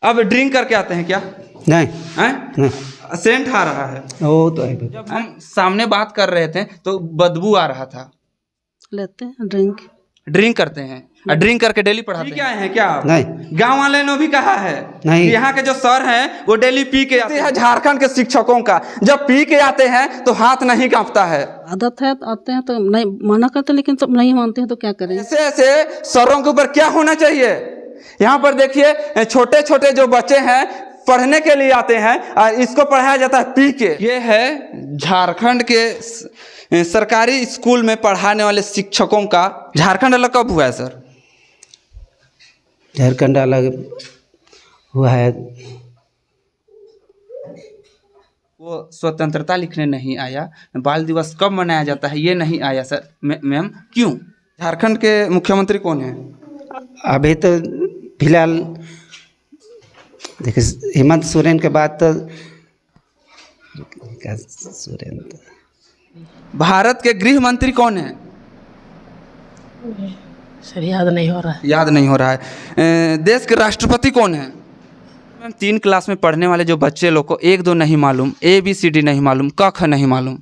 अब ड्रिंक करके आते हैं क्या? नहीं हैं? नहीं, सेंट आ रहा है। वो तो है। जब हम सामने बात कर रहे थे तो बदबू आ रहा था। लेते हैं ड्रिंक करते हैं और ड्रिंक करके डेली पढ़ाते हैं। क्या है क्या आप? नहीं। गांव वाले ने भी कहा है नहीं। कि यहाँ के जो सर हैं वो डेली पी के आते हैं। झारखंड के शिक्षकों का जब पी के आते हैं तो हाथ नहीं कांपता है। आदत है, आते हैं तो नहीं मना करते, लेकिन सब नहीं मानते हैं तो क्या करें। ऐसे ऐसे सरों के ऊपर क्या होना चाहिए? यहाँ पर देखिए छोटे छोटे जो बच्चे हैं पढ़ने के लिए आते हैं और इसको पढ़ाया जाता है पी के। ये है झारखंड के सरकारी स्कूल में पढ़ाने वाले शिक्षकों का। झारखंड अलग कब हुआ है सर? झारखंड अलग हुआ है, वो स्वतंत्रता लिखने नहीं आया। बाल दिवस कब मनाया जाता है ये नहीं आया सर। मैम क्यों? झारखंड के मुख्यमंत्री कौन है अभी तो फिलहाल? देखिए हेमंत सोरेन के बाद तो सोरेन तो भारत के गृह मंत्री कौन है? सर याद नहीं हो रहा है। देश के राष्ट्रपति कौन है? 3 क्लास में पढ़ने वाले जो बच्चे लोग को 1-2 नहीं मालूम, ABCD नहीं मालूम, क ख नहीं मालूम।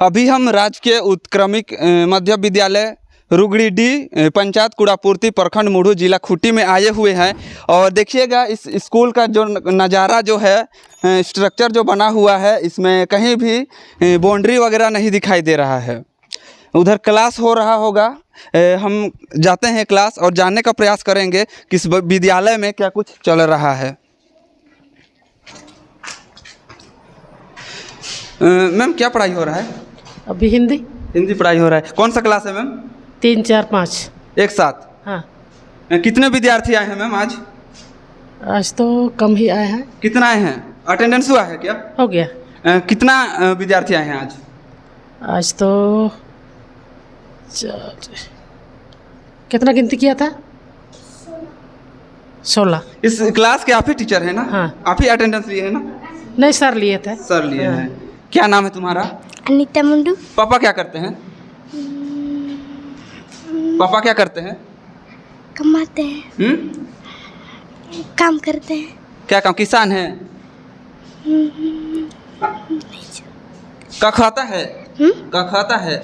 अभी हम राजकीय उत्क्रमिक मध्य विद्यालय रुगड़ीडीह पंचायत कूड़ापूर्ति प्रखंड मुढ़ू जिला खूंटी में आए हुए हैं और देखिएगा इस स्कूल का जो नज़ारा जो है, स्ट्रक्चर जो बना हुआ है, इसमें कहीं भी बाउंड्री वगैरह नहीं दिखाई दे रहा है। उधर क्लास हो रहा होगा। हम जाते हैं क्लास और जानने का प्रयास करेंगे कि इस विद्यालय में क्या कुछ चल रहा है। मैम क्या पढ़ाई हो रहा है? अभी हिंदी पढ़ाई हो रहा है। कौन सा क्लास है मैम? 3, 4, 5 एक साथ। हाँ। कितने विद्यार्थी आए हैं मैम आज? आज तो कम ही आए हैं। कितना आए हैं? अटेंडेंस हुआ है क्या? हो गया। कितना विद्यार्थी आए हैं आज? आज तो कितना गिनती किया था? 16। इस क्लास के आप ही टीचर हैं ना? हाँ। आप ही अटेंडेंस लिए हैं ना? नहीं सर लिए थे। सर लिए हैं। क्या नाम है तुम्हारा? अनीता मुंडू। पापा क्या करते हैं? पापा क्या करते हैं? कमाते हैं। काम करते हैं। क्या काम? किसान हैं? कख आता है? कख आता है?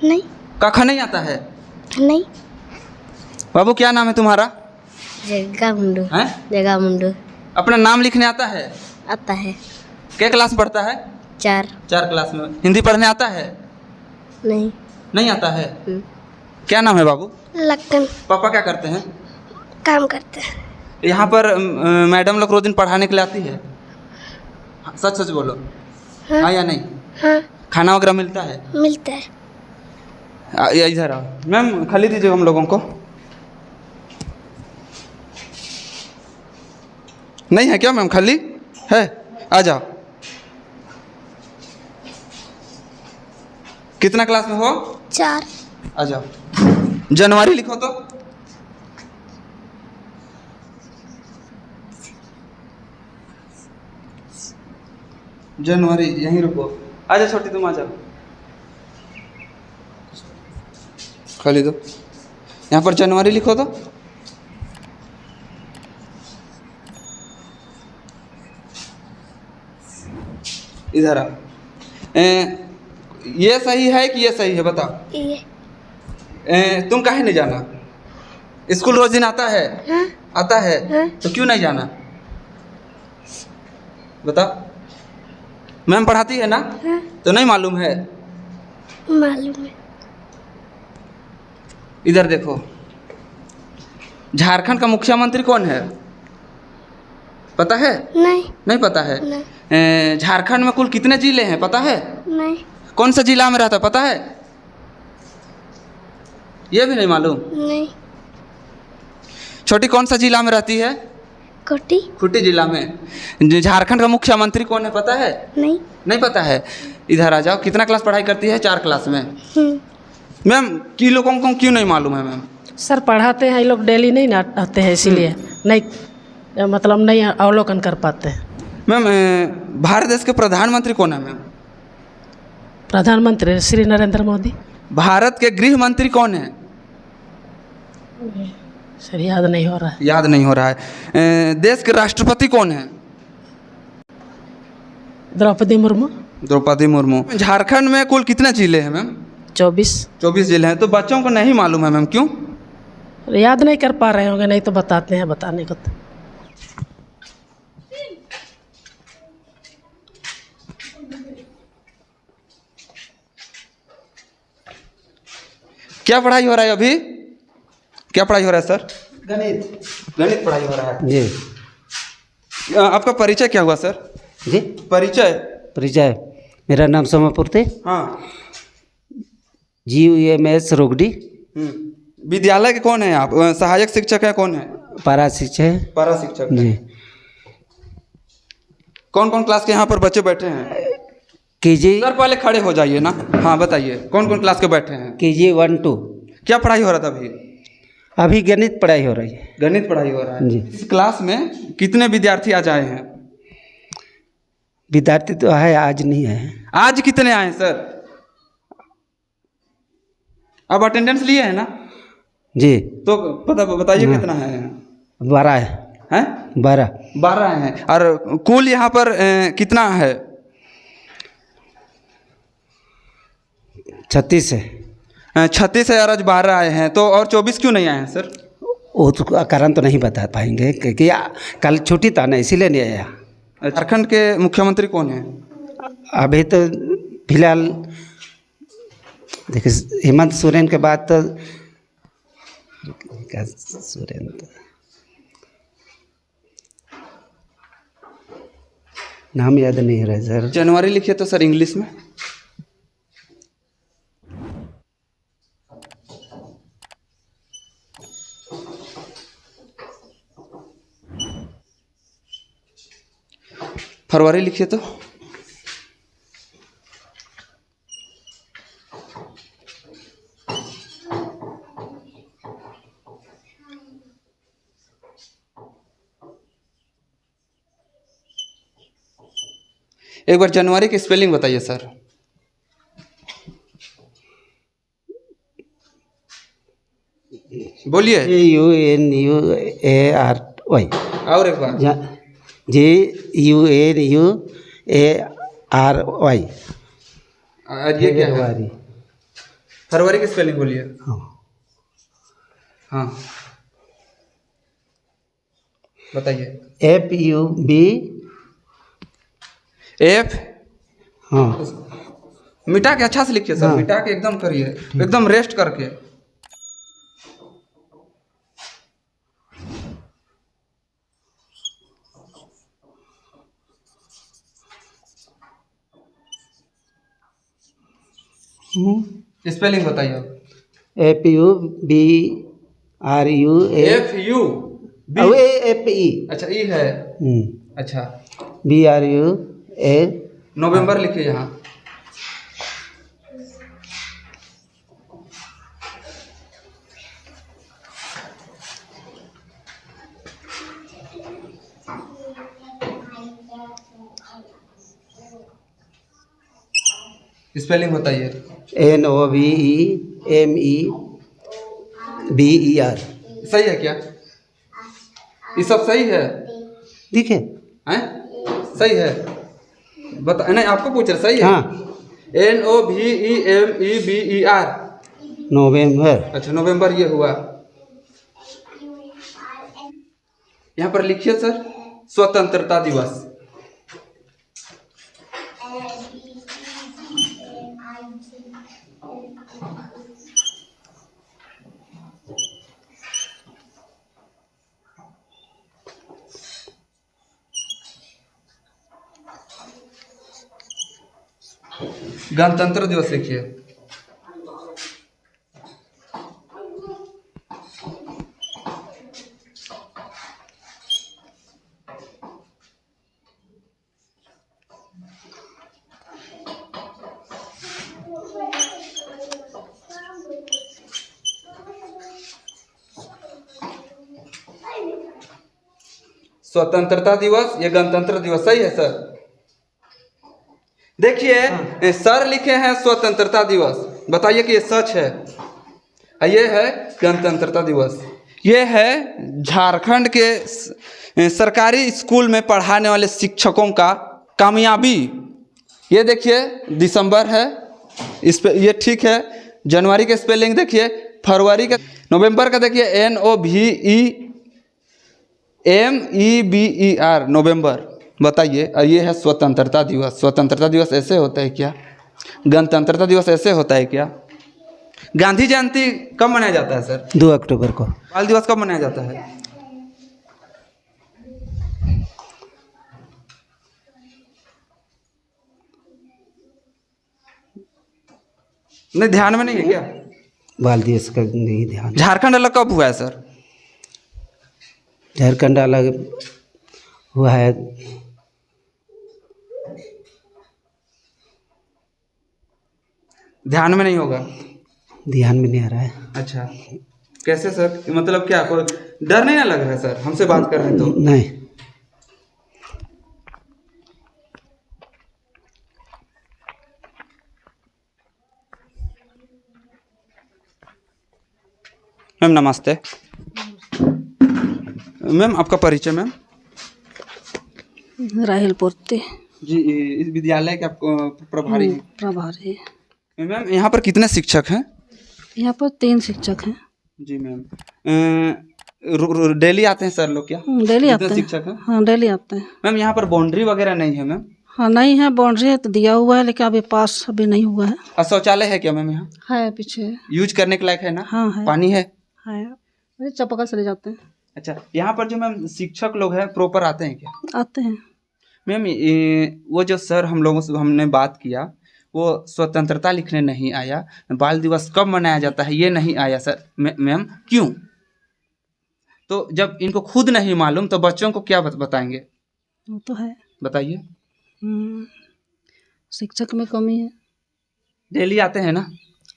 नहीं। कख नहीं आता है? नहीं। बाबू क्या नाम है तुम्हारा? जगा मुंडू। हैं? जगा मुंडू। अपना नाम लिखने आता है? आता है। क्या क्लास में पढ़ता है? 4। 4 क्लास में। हिंदी पढ़ने आता है? नहीं। नहीं आता है। क्या नाम है बाबू? लक्कन। पापा क्या करते हैं? काम करते हैं। यहाँ पर मैडम लोग रोज दिन पढ़ाने के लिए आती है? सच सच बोलो। हाँ या नहीं? हाँ। खाना वगैरह मिलता है? मिलता है। इधर आओ मैम, खाली दीजिए हम लोगों को। नहीं है क्या मैम? खाली है? आ जाओ। कितना क्लास में हो? 4। आ जाओ। जनवरी लिखो तो। जनवरी यहीं रुको। आ जाओ छोटी, तुम आ जाओ। खाली दो। यहाँ पर जनवरी लिखो तो। इधर आ। ये सही है कि ये सही है बताओ? ये। तुम काहे नहीं जाना? स्कूल रोज दिन आता है? हाँ। आता है। हाँ। तो क्यों नहीं जाना बताओ? मैम पढ़ाती है ना? हाँ। तो नहीं मालूम है? मालूम है। इधर देखो, झारखंड का मुख्यमंत्री कौन है पता है? नहीं पता है? नहीं। झारखंड में कुल कितने जिले हैं पता है? नहीं। कौन सा जिला में रहता पता है? ये भी नहीं मालूम? नहीं। छोटी कौन सा जिला में रहती है? कोटी। खूंटी जिला में। झारखंड का मुख्यमंत्री कौन है पता है? नहीं पता है? इधर आ जाओ। कितना क्लास पढ़ाई करती है? 4 क्लास में। मैम की लोगों को क्यों नहीं मालूम है मैम? सर पढ़ाते हैं, ये लोग डेली नहीं ना आते हैं, इसीलिए नहीं मतलब नहीं अवलोकन कर पाते हैं। मैम भारत देश के प्रधानमंत्री कौन है मैम? प्रधानमंत्री श्री नरेंद्र मोदी। भारत के गृह मंत्री कौन है? सर याद नहीं हो रहा है। याद नहीं हो रहा है। देश के राष्ट्रपति कौन है? द्रौपदी मुर्मू। द्रौपदी मुर्मू। झारखंड में कुल कितने जिले हैं मैम? 24। 24 जिले हैं। तो बच्चों को नहीं मालूम है मैम, क्यों? याद नहीं कर पा रहे होंगे, नहीं तो बताते हैं बताने को तो। क्या पढ़ाई हो रहा है अभी? क्या पढ़ाई हो रहा है सर? गणित। गणित पढ़ाई हो रहा है। जी। आपका परिचय क्या हुआ सर? जी। परिचय। परिचय, मेरा नाम सोमापुरते, हाँ। GUMS रोगडी। विद्यालय के कौन है आप? सहायक शिक्षक है कौन है? पारा शिक्षक है। पारा शिक्षक है। जी। कौन कौन क्लास के यहाँ पर बच्चे बैठे हैं? KG। सर पहले खड़े हो जाइए ना। हाँ बताइए, कौन कौन क्लास के बैठे हैं? KG 1 2। क्या पढ़ाई हो रहा था अभी? अभी गणित पढ़ाई हो रही है। गणित पढ़ाई हो रहा है जी। इस क्लास में कितने विद्यार्थी आज आए हैं? विद्यार्थी तो है, आज नहीं है। आज कितने आए हैं सर? अब अटेंडेंस लिए हैं ना? जी। तो बताइए हाँ। कितना है? 12 है। हैं? 12 हैं। और कुल यहाँ पर कितना है? 36 है। 36 है और आज 12 आए हैं, तो और 24 क्यों नहीं आए हैं सर? वो तो कारण तो नहीं बता पाएंगे क्योंकि कल छुट्टी था ना, इसीलिए नहीं आया। झारखंड के मुख्यमंत्री कौन है? अभी तो फिलहाल देखिए, हेमंत सोरेन के बाद तो सोरेन तो नाम याद नहीं रहा सर। जनवरी लिखिए तो सर इंग्लिश में। फरवरी लिखिए तो। एक बार जनवरी की स्पेलिंग बताइए सर। बोलिए। JUNUARY। और एक बार। JUNUARY। और ये क्या है? फरवरी की स्पेलिंग बोलिए। हाँ। हाँ बताइए। FUB। F। हाँ। मिटा के अच्छा से लिखिए सर। हाँ। मिटा के एकदम करिए, एकदम रेस्ट करके। स्पेलिंग बताइए। FUBRUA। FE। अच्छा ई है। अच्छा BRUA। नवंबर लिखिए यहाँ। स्पेलिंग बताइए। NOVEMEBER। सही है क्या? ये सब सही है? दिखे हैं? सही है? बता नहीं, आपको पूछ रहे सही है? हाँ। NOVEMEBER। नवंबर। अच्छा नवंबर ये हुआ। यहाँ पर लिखिए सर स्वतंत्रता दिवस। गणतंत्र दिवस लिखिए। स्वतंत्रता दिवस, ये गणतंत्र दिवस। सही है सर? देखिए सर लिखे हैं स्वतंत्रता दिवस, बताइए कि ये सच है। ये है गणतंत्रता दिवस। ये है झारखंड के सरकारी स्कूल में पढ़ाने वाले शिक्षकों का कामयाबी। ये देखिए दिसंबर है, इस पे ये ठीक है। जनवरी के स्पेलिंग देखिए, फरवरी का, नवंबर का देखिए NOVEMBER नवंबर। बताइए, और ये है स्वतंत्रता दिवस। स्वतंत्रता दिवस ऐसे होता है क्या? गणतंत्रता दिवस ऐसे होता है क्या? गांधी जयंती कब मनाया जाता है सर? 2 अक्टूबर को। बाल दिवस कब मनाया जाता है? नहीं, ध्यान में नहीं है क्या? बाल दिवस का नहीं ध्यान। झारखंड अलग कब हुआ है सर? झारखंड अलग हुआ है ध्यान में नहीं होगा। ध्यान में नहीं आ रहा है। अच्छा, कैसे सर? मतलब क्या, कोई डर नहीं ना लग रहा है सर हमसे बात कर रहे हैं तो? नहीं। मैम नमस्ते। मैम आपका परिचय मैम? राहिल पूर्ति जी, इस विद्यालय के आपको प्रभारी हैं। प्रभारी। मैम यहाँ पर कितने शिक्षक हैं? यहाँ पर 3 शिक्षक हैं। जी मैम, डेली आते हैं सर लोग क्या? डेली आते कितने हैं। शिक्षक हैं? हाँ डेली आते हैं। मैम यहाँ पर बाउंड्री वगैरह नहीं है मैम? हाँ नहीं है, बाउंड्री है तो दिया हुआ है, लेकिन अभी पास अभी नहीं हुआ है। और शौचालय है क्या मैम यहाँ? है पीछे। यूज करने के लायक है ना? हाँ है। पानी है? है, अरे चपका चले जाते हैं। अच्छा, यहाँ पर जो मैम शिक्षक लोग हैं प्रॉपर आते हैं क्या? आते हैं। मैम वो जो सर हम लोगों से हमने बात किया, वो स्वतंत्रता लिखने नहीं आया, बाल दिवस कब मनाया जाता है ये नहीं आया सर। मैम क्यों? तो जब इनको खुद नहीं मालूम तो बच्चों को क्या बताएंगे? वो तो है। बताइए। शिक्षक में कमी है। डेली आते हैं ना?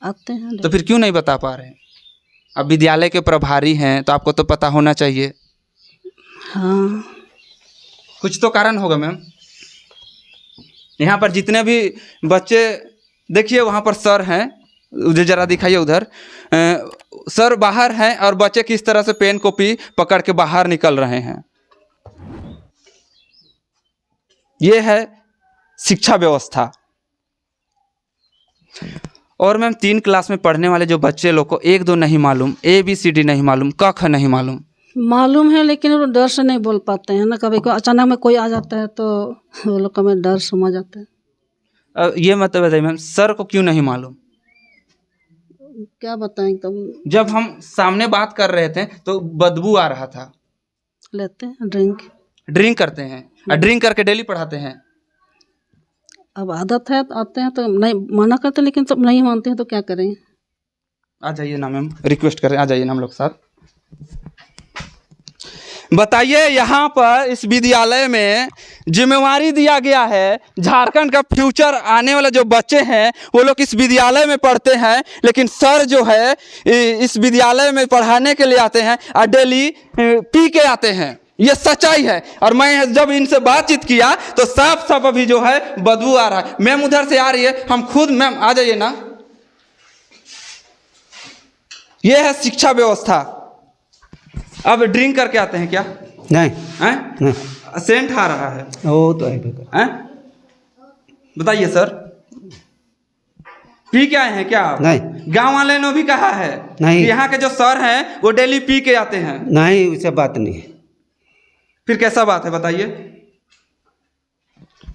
आते हैं तो फिर क्यों नहीं बता पा रहे हैं? अब विद्यालय के प्रभारी हैं तो आपको तो पता होना चाहिए। हाँ कुछ तो कारण होगा मैम। यहाँ पर जितने भी बच्चे देखिए, वहाँ पर सर हैं, उधर जरा दिखाइए उधर। सर बाहर हैं और बच्चे किस तरह से पेन कॉपी पकड़ के बाहर निकल रहे हैं। ये है शिक्षा व्यवस्था। और मैम 3 क्लास में पढ़ने वाले जो बच्चे लोग को 1 2 नहीं मालूम, ABCD नहीं मालूम, क ख नहीं मालूम। मालूम है, लेकिन वो डर से नहीं बोल पाते हैं ना। कभी को अचानक में कोई आ जाता है तो वो लोग का में डर समझ जाता है। ये मतलब बताइए मैम, सर को क्यों नहीं मालूम? क्या बताएं तब। जब हम सामने बात कर रहे थे तो बदबू आ रहा था। लेते हैं ड्रिंक करते हैं और ड्रिंक करके डेली पढ़ाते हैं। अब आदत है तो आते हैं तो नहीं मना करते, लेकिन सब नहीं मानते हैं तो क्या करें। आ जाइए ना मैम, रिक्वेस्ट करें, आ जाइए ना हम लोग साथ। बताइए, यहाँ पर इस विद्यालय में जिम्मेवारी दिया गया है, झारखंड का फ्यूचर आने वाला जो बच्चे हैं वो लोग इस विद्यालय में पढ़ते हैं, लेकिन सर जो है इस विद्यालय में पढ़ाने के लिए आते हैं और डेली पी के आते हैं। ये सच्चाई है। और मैं जब इनसे बातचीत किया तो साफ साफ अभी जो है बदबू आ रहा है। मैम उधर से आ रही है, हम खुद, मैम आ जाइए ना। ये है शिक्षा व्यवस्था। अब ड्रिंक करके आते हैं क्या? नहीं हैं? नहीं। सेंट आ रहा है। वो तो है बेकार। हैं? बताइए सर, पी के आए हैं क्या आप? नहीं। गांव वाले ने भी कहा है नहीं। कि यहाँ के जो सर हैं वो डेली पी के आते हैं। नहीं, वैसे बात नहीं है। फिर कैसा बात है बताइए?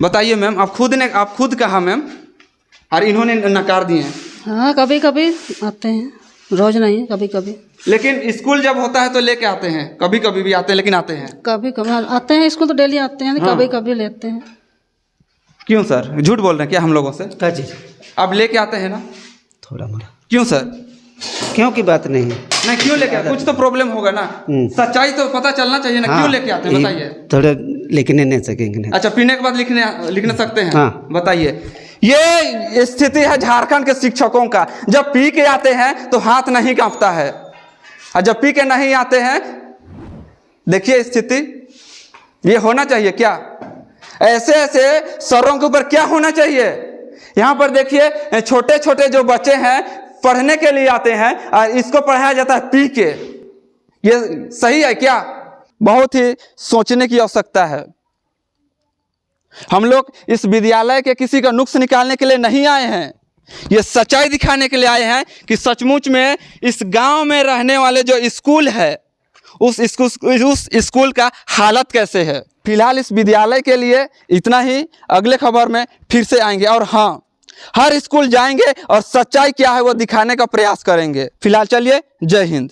बताइए मैम, आप खुद कहा मैम, और इन्होंने नकार दिए हैं। हाँ कभी कभी आते हैं, रोज नहीं, कभी कभी। लेकिन स्कूल जब होता है तो लेके आते हैं, कभी कभी भी आते हैं, लेकिन आते हैं। कभी कभी आते हैं, स्कूल तो डेली आते हैं, हाँ। कभी कभी लेते हैं। क्यों सर, झूठ बोल रहे हैं क्या हम लोगों से? क्या चीज़? अब लेके आते हैं ना? थोड़ा मोड़ा क्यों सर? क्यों की बात नहीं है। नहीं, क्यों लेके आते? कुछ तो प्रॉब्लम होगा ना। सच्चाई तो पता चलना चाहिए ना। क्यों लेके आते हैं बताइए? थोड़ा लिखने नहीं सकेंगे नहीं। अच्छा, पीने के बाद लिखने सकते हैं? हाँ। बताइए। ये स्थिति है झारखंड के शिक्षकों का। जब पी के आते हैं तो हाथ नहीं कांपता है, और जब पी के नहीं आते हैं, देखिए स्थिति। ये होना चाहिए क्या? ऐसे ऐसे सरों के ऊपर क्या होना चाहिए? यहाँ पर देखिए, छोटे छोटे जो बच्चे हैं पढ़ने के लिए आते हैं और इसको पढ़ाया जाता है पी के। ये सही है क्या? बहुत ही सोचने की आवश्यकता है। हम लोग इस विद्यालय के किसी का नुक्स निकालने के लिए नहीं आए हैं, ये सच्चाई दिखाने के लिए आए हैं कि सचमुच में इस गांव में रहने वाले जो स्कूल है उस स्कूल का हालत कैसे है। फिलहाल इस विद्यालय के लिए इतना ही। अगले खबर में फिर से आएंगे और हाँ, हर स्कूल जाएंगे और सच्चाई क्या है वो दिखाने का प्रयास करेंगे। फिलहाल चलिए, जय हिंद।